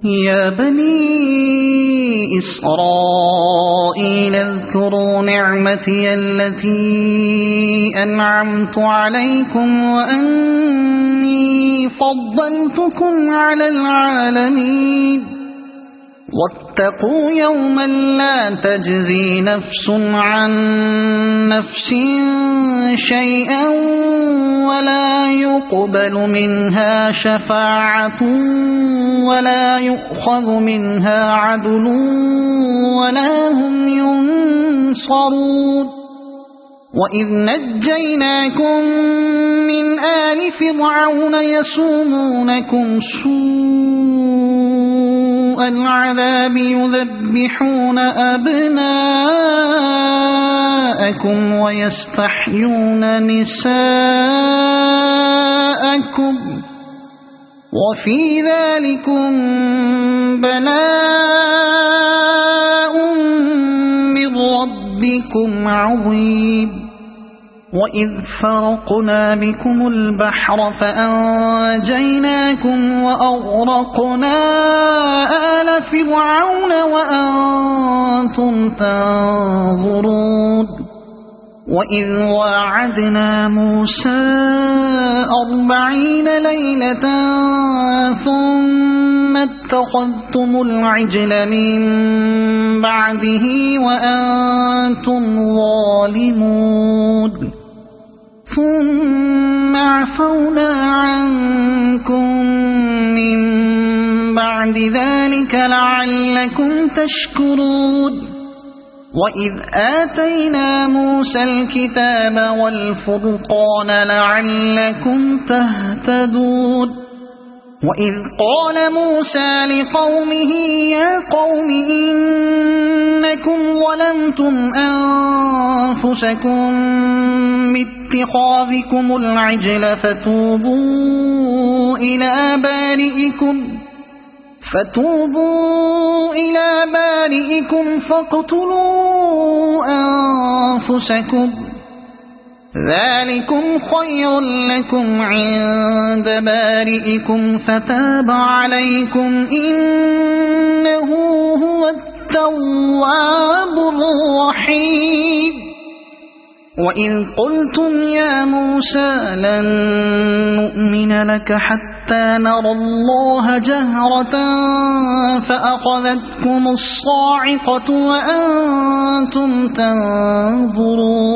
يا بني إسرائيل اذكروا نعمتي التي أنعمت عليكم وأني فضلتكم على العالمين واتقوا يوما لا تجزي نفس عن نفس شيئا ولا يقبل منها شفاعة ولا يؤخذ منها عدل ولا هم ينصرون وإذ نجيناكم من آل فرعون يسومونكم سوء العذاب يذبحون أبناءكم ويستحيون نساءكم وفي ذلكم بلاء من ربكم عظيم وإذ فرقنا بكم البحر فأنجيناكم وأغرقنا آل فرعون وأنتم تنظرون وإذ واعدنا موسى 40 ليلة ثم اتخذتم العجل من بعده وأنتم ظالمون ثم عفونا عنكم من بعد ذلك لعلكم تشكرون وإذ آتينا موسى الكتاب والفرقان لعلكم تهتدون وإذ قال موسى لقومه يا قوم إنكم ظلمتم أنفسكم باتخاذكم العجل فتوبوا إلى بارئكم فاقتلوا أنفسكم ذلكم خير لكم عند بارئكم فتاب عليكم إنه هو التواب الرحيم وإذ قلتم يا موسى لن نؤمن لك حتى نرى الله جهرة فأخذتكم الصاعقة وأنتم تنظرون